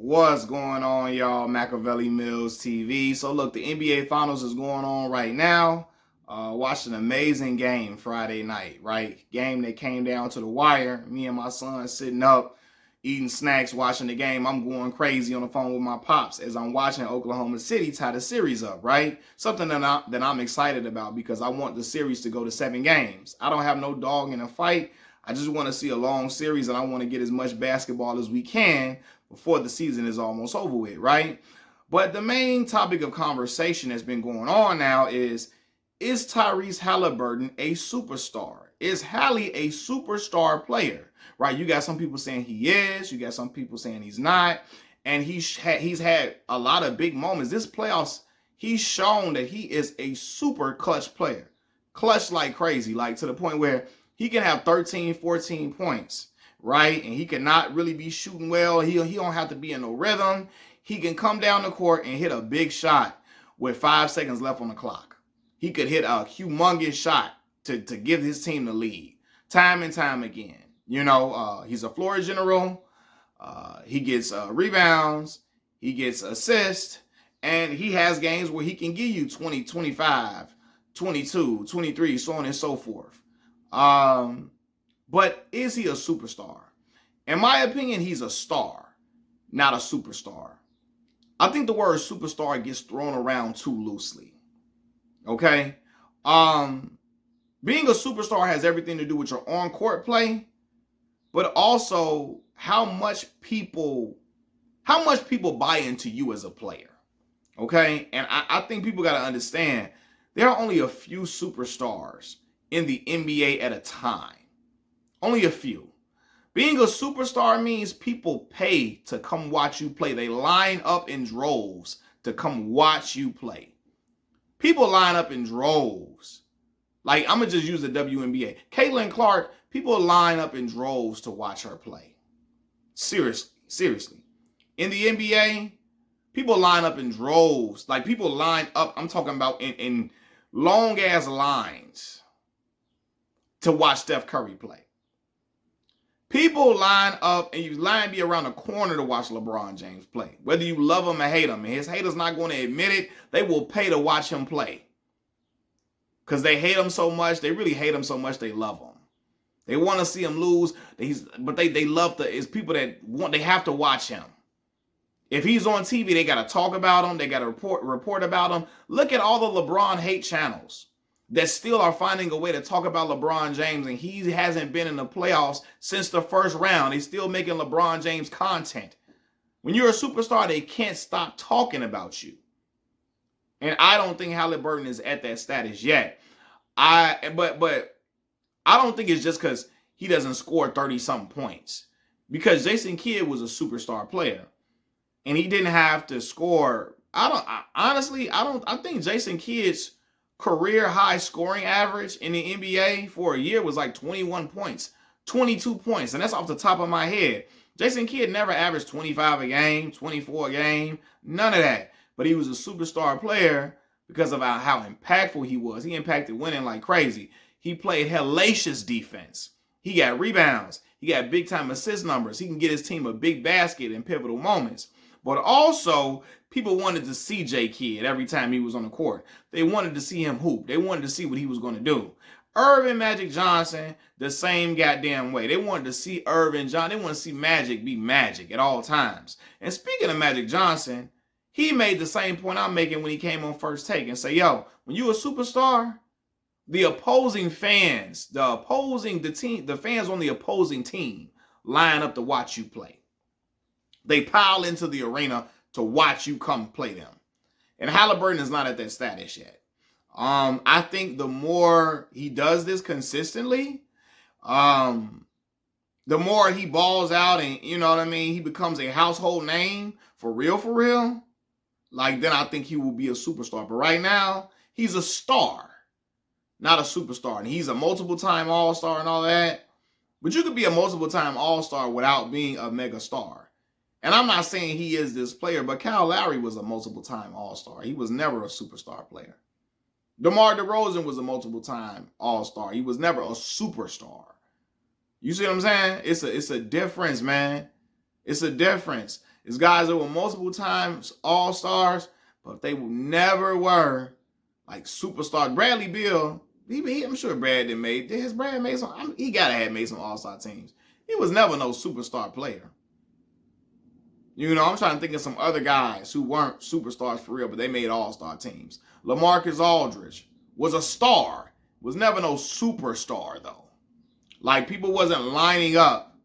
What's going on, y'all? Machiavelli Mills TV. So look, the NBA Finals is going on right now. Watched an amazing game Friday night, right? Game that came down to the wire. Me and my son sitting up, eating snacks, watching the game. I'm going crazy on the phone with my pops as I'm watching Oklahoma City tie the series up, right? Something that I'm excited about because I want the series to go to 7 games. I don't have no dog in a fight. I just want to see a long series, and I want to get as much basketball as we can before the season is almost over with, right? But the main topic of conversation that's been going on now is Tyrese Haliburton a superstar? Is Hallie a superstar player, right? You got some people saying he is. You got some people saying he's not. And he's had a lot of big moments. This playoffs, he's shown that he is a super clutch player. Clutch like crazy, like to the point where he can have 13, 14 points, right? And he cannot really be shooting well. He don't have to be in no rhythm. He can come down the court and hit a big shot with 5 seconds left on the clock. He could hit a humongous shot to give his team the lead time and time again. You know, he's a floor general. He gets rebounds. He gets assists. And he has games where he can give you 20, 25, 22, 23, so on and so forth. But is he a superstar? In my opinion, he's a star, not a superstar. I think the word superstar gets thrown around too loosely. Okay? Being a superstar has everything to do with your on-court play, but also how much people buy into you as a player. Okay? And I think people got to understand there are only a few superstars in the NBA at a time. Only a few. Being a superstar means people pay to come watch you play. They line up in droves to come watch you play. People line up in droves. Like, I'm going to just use the WNBA. Caitlin Clark, people line up in droves to watch her play. Seriously. In the NBA, people line up in droves. Like, people line up, I'm talking about in long-ass lines to watch Steph Curry play. People line up and you line be around the corner to watch LeBron James play. Whether you love him or hate him, and his haters not going to admit it, they will pay to watch him play. Because they hate him so much, they really hate him so much they love him. They want to see him lose, but they love it's people that they have to watch him. If he's on TV, they got to talk about him, they got to report about him. Look at all the LeBron hate channels that still are finding a way to talk about LeBron James, and he hasn't been in the playoffs since the first round. He's still making LeBron James content. When you're a superstar, they can't stop talking about you. And I don't think Haliburton is at that status yet. But I don't think it's just because he doesn't score 30-something points. Because Jason Kidd was a superstar player. And he didn't have to score. I think Jason Kidd's career high scoring average in the NBA for a year was like 21 points, 22 points. And that's off the top of my head. Jason Kidd never averaged 25 a game, 24 a game, none of that. But he was a superstar player because of how impactful he was. He impacted winning like crazy. He played hellacious defense. He got rebounds. He got big time assist numbers. He can get his team a big basket in pivotal moments. But also, people wanted to see J. Kidd every time he was on the court. They wanted to see him hoop. They wanted to see what he was going to do. Irvin Magic Johnson, the same goddamn way. They wanted to see Irvin Johnson. They wanted to see Magic be Magic at all times. And speaking of Magic Johnson, he made the same point I'm making when he came on First Take and say, yo, when you a superstar, the opposing fans, the fans on the opposing team line up to watch you play. They pile into the arena to watch you come play them. And Haliburton is not at that status yet. I think the more he does this consistently, the more he balls out and, you know what I mean, he becomes a household name for real, like then I think he will be a superstar. But right now, he's a star, not a superstar. And he's a multiple-time All-Star and all that. But you could be a multiple-time All-Star without being a mega star. And I'm not saying he is this player, but Kyle Lowry was a multiple-time All-Star. He was never a superstar player. DeMar DeRozan was a multiple-time All-Star. He was never a superstar. You see what I'm saying? It's a difference, man. It's a difference. It's guys that were multiple times all-stars, but they never were like superstars. Bradley Beal, I'm sure Brad didn't make. Has Brad made some? He gotta have made some all-star teams. He was never no superstar player. You know, I'm trying to think of some other guys who weren't superstars for real, but they made all-star teams. LaMarcus Aldridge was a star. Was never no superstar, though. Like, people wasn't lining up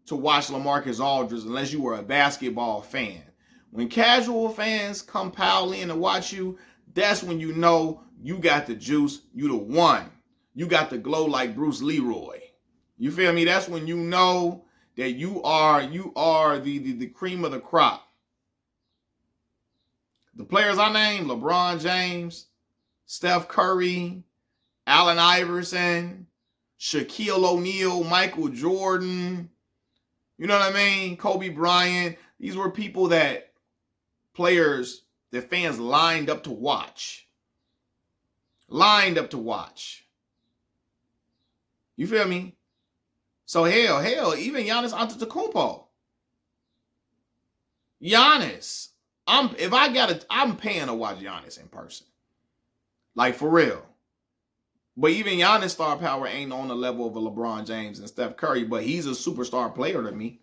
to watch LaMarcus Aldridge unless you were a basketball fan. When casual fans come pile in to watch you, that's when you know you got the juice. You the one. You got the glow like Bruce Leroy. You feel me? That's when you know that you are the cream of the crop. The players I named, LeBron James, Steph Curry, Allen Iverson, Shaquille O'Neal, Michael Jordan, you know what I mean? Kobe Bryant. These were people that players that fans lined up to watch. Lined up to watch. You feel me? So hell, even Giannis Antetokounmpo. Giannis. I'm paying to watch Giannis in person. Like, for real. But even Giannis' star power ain't on the level of a LeBron James and Steph Curry, but he's a superstar player to me.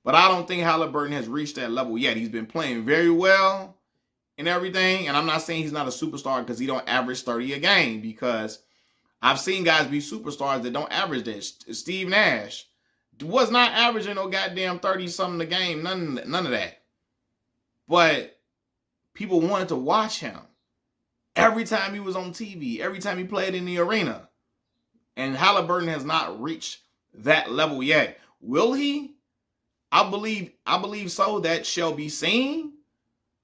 But I don't think Haliburton has reached that level yet. He's been playing very well and everything, and I'm not saying he's not a superstar because he don't average 30 a game, because I've seen guys be superstars that don't average that. Steve Nash was not averaging no goddamn 30-something a game, none of that. But people wanted to watch him. Every time he was on TV, every time he played in the arena. And Haliburton has not reached that level yet. Will he? I believe so. That shall be seen.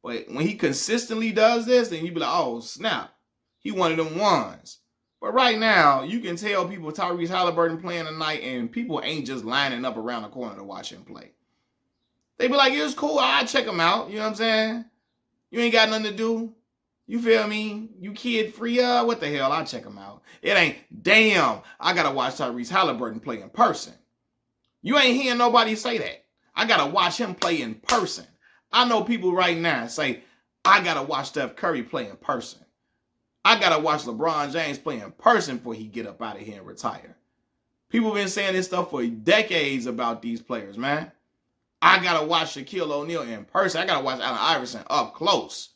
But when he consistently does this, then you be like, oh, snap. He one of them ones. But right now, you can tell people Tyrese Haliburton playing tonight, and people ain't just lining up around the corner to watch him play. They be like, it was cool. I'll check him out. You know what I'm saying? You ain't got nothing to do. You feel me? You kid free? What the hell? I'll check him out. It ain't, damn, I got to watch Tyrese Haliburton play in person. You ain't hearing nobody say that. I got to watch him play in person. I know people right now say, I got to watch Steph Curry play in person. I got to watch LeBron James play in person before he get up out of here and retire. People been saying this stuff for decades about these players, man. I got to watch Shaquille O'Neal in person. I got to watch Allen Iverson up close.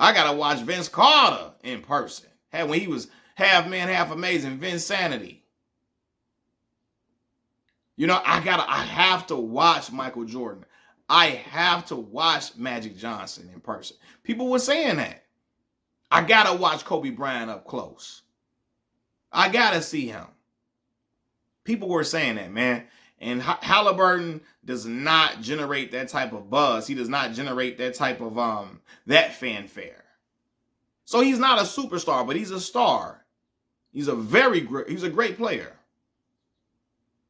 I got to watch Vince Carter in person. When he was half man, half amazing, Vince Sanity. You know, I have to watch Michael Jordan. I have to watch Magic Johnson in person. People were saying that. I got to watch Kobe Bryant up close. I got to see him. People were saying that, man. And Haliburton does not generate that type of buzz. He does not generate that type of that fanfare. So he's not a superstar, but he's a star. He's a great player.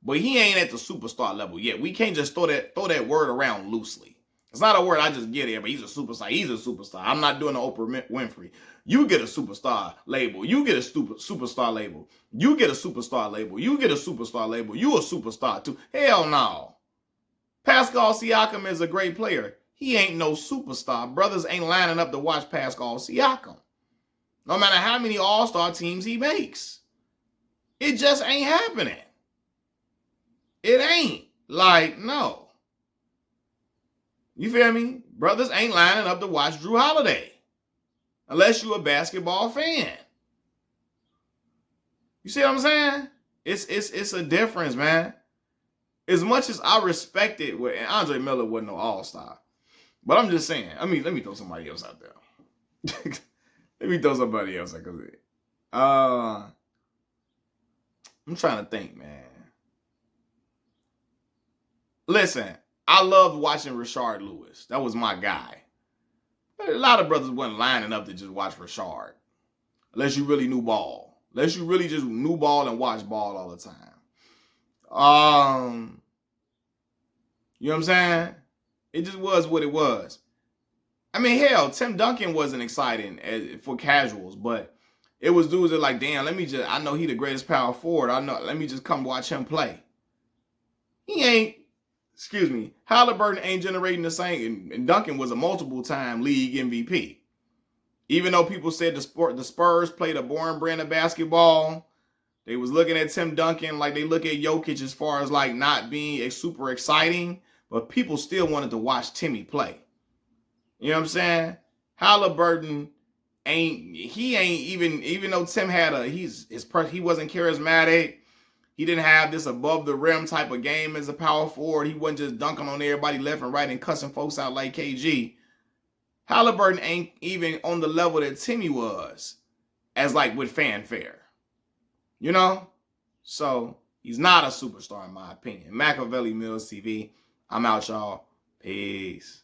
But he ain't at the superstar level yet. We can't just throw that word around loosely. It's not a word I just get here, but he's a superstar. He's a superstar. I'm not doing the Oprah Winfrey. You get a superstar label. You get a superstar label. You get a superstar label. You get a superstar label. You a superstar too. Hell no. Pascal Siakam is a great player. He ain't no superstar. Brothers ain't lining up to watch Pascal Siakam. No matter how many all-star teams he makes. It just ain't happening. It ain't. Like, no. You feel me? Brothers ain't lining up to watch Jrue Holiday. Unless you a basketball fan. You see what I'm saying? It's a difference, man. As much as I respect it, and Andre Miller wasn't no all-star. But I'm just saying, let me throw somebody else out there. Let me throw somebody else out there. I'm trying to think, man. Listen, I loved watching Rashard Lewis. That was my guy. But a lot of brothers wasn't lining up to just watch Rashard. Unless you really knew ball. Unless you really just knew ball and watched ball all the time. You know what I'm saying? It just was what it was. I mean, hell, Tim Duncan wasn't exciting for casuals, but it was dudes that like, damn, I know he the greatest power forward. Let me just come watch him play. He ain't excuse me, Haliburton ain't generating the same. And Duncan was a multiple-time league MVP. Even though people said the Spurs played a boring brand of basketball, they was looking at Tim Duncan like they look at Jokic as far as like not being super exciting, but people still wanted to watch Timmy play. You know what I'm saying? Haliburton ain't even though Tim had he wasn't charismatic. He didn't have this above the rim type of game as a power forward. He wasn't just dunking on everybody left and right and cussing folks out like KG. Haliburton ain't even on the level that Timmy was as like with fanfare. You know? So he's not a superstar in my opinion. Machiavelli Mills TV. I'm out, y'all. Peace.